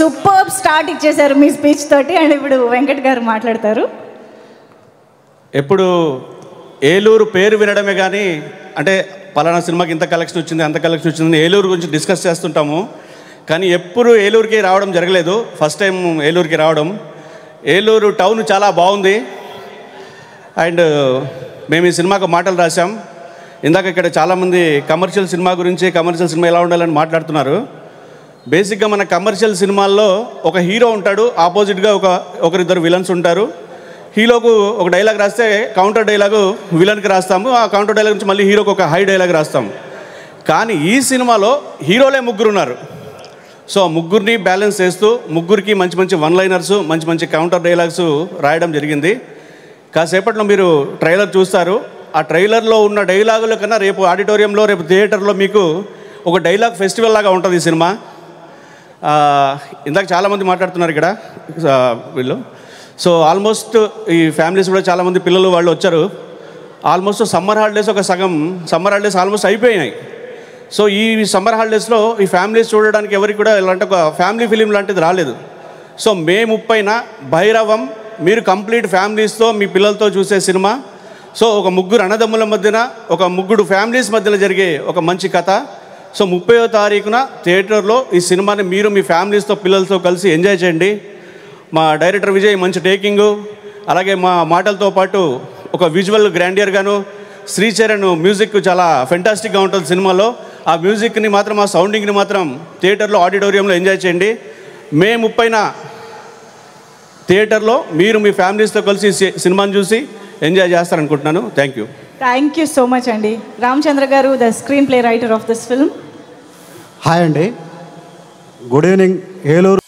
Super start ఇచ్చేశారు మీ speech తోటి. And ఇప్పుడు వెంకట్ గారు మాట్లాడతారు. ఎప్పుడు ఏలూరు పేరు వినడమే కానీ అంటే పలానా సినిమాకి ఇంత కలెక్షన్ వచ్చింది అంత కలెక్షన్ వచ్చింది ఏలూరు గురించి డిస్కస్ చేస్తుంటాము, కానీ ఎప్పుడు ఏలూరుకి రావడం జరగలేదు. ఫస్ట్ టైం ఏలూరుకి రావడం. ఏలూరు టౌన్ చాలా బాగుంది. అండ్ మేము ఈ సినిమాకు మాటలు రాసాం. ఇందాక ఇక్కడ చాలామంది కమర్షియల్ సినిమా గురించి, కమర్షియల్ సినిమా ఎలా ఉండాలని మాట్లాడుతున్నారు. బేసిక్గా మన కమర్షియల్ సినిమాల్లో ఒక హీరో ఉంటాడు, ఆపోజిట్గా ఒకరిద్దరు విలన్స్ ఉంటారు. హీరోకు ఒక డైలాగ్ రాస్తే కౌంటర్ డైలాగు విలన్కి రాస్తాము, ఆ కౌంటర్ డైలాగ్ నుంచి మళ్ళీ హీరోకి ఒక హై డైలాగ్ రాస్తాము. కానీ ఈ సినిమాలో హీరోలే ముగ్గురు ఉన్నారు. సో ముగ్గురిని బ్యాలెన్స్ చేస్తూ ముగ్గురికి మంచి మంచి వన్ లైనర్స్, మంచి మంచి కౌంటర్ డైలాగ్స్ రాయడం జరిగింది. కాసేపట్లో మీరు ట్రైలర్ చూస్తారు. ఆ ట్రైలర్లో ఉన్న డైలాగుల కన్నా రేపు ఆడిటోరియంలో, రేపు థియేటర్లో మీకు ఒక డైలాగ్ ఫెస్టివల్ లాగా ఉంటుంది ఈ సినిమా. ఇందాక చాలామంది మాట్లాడుతున్నారు ఇక్కడ వీళ్ళు. సో ఆల్మోస్ట్ ఈ ఫ్యామిలీస్ కూడా చాలామంది పిల్లలు వాళ్ళు వచ్చారు. ఆల్మోస్ట్ సమ్మర్ హాలిడేస్ ఒక సగం సమ్మర్ హాలిడేస్ ఆల్మోస్ట్ అయిపోయినాయి. సో ఈ సమ్మర్ హాలిడేస్లో ఈ ఫ్యామిలీస్ చూడడానికి ఎవరికి కూడా ఇలాంటి ఒక ఫ్యామిలీ ఫిలిం లాంటిది రాలేదు. సో మే 30న భైరవం మీరు కంప్లీట్ ఫ్యామిలీస్తో మీ పిల్లలతో చూసే సినిమా. సో ఒక ముగ్గురు అన్నదమ్ముల మధ్యన, ఒక ముగ్గురు ఫ్యామిలీస్ మధ్యలో జరిగే ఒక మంచి కథ. సో 30వ తారీఖున థియేటర్లో ఈ సినిమాని మీరు మీ ఫ్యామిలీస్తో పిల్లలతో కలిసి ఎంజాయ్ చేయండి. మా డైరెక్టర్ విజయ్ మంచి టేకింగు, అలాగే మా మాటలతో పాటు ఒక విజువల్ గ్రాండియర్గాను, శ్రీచరణ్ మ్యూజిక్ చాలా ఫెంటాస్టిక్గా ఉంటుంది సినిమాలో. ఆ మ్యూజిక్ని మాత్రం, ఆ సౌండింగ్ని మాత్రం థియేటర్లో ఆడిటోరియంలో ఎంజాయ్ చేయండి. మే 30న థియేటర్లో మీరు మీ ఫ్యామిలీస్తో కలిసి సినిమాని చూసి ఎంజాయ్ చేస్తారనుకుంటున్నాను. థ్యాంక్ యూ సో మచ్ అండి. రామచంద్ర గారు, the screenplay writer of this film. Hi అండి, గుడ్ ఈవినింగ్. ఏలూరు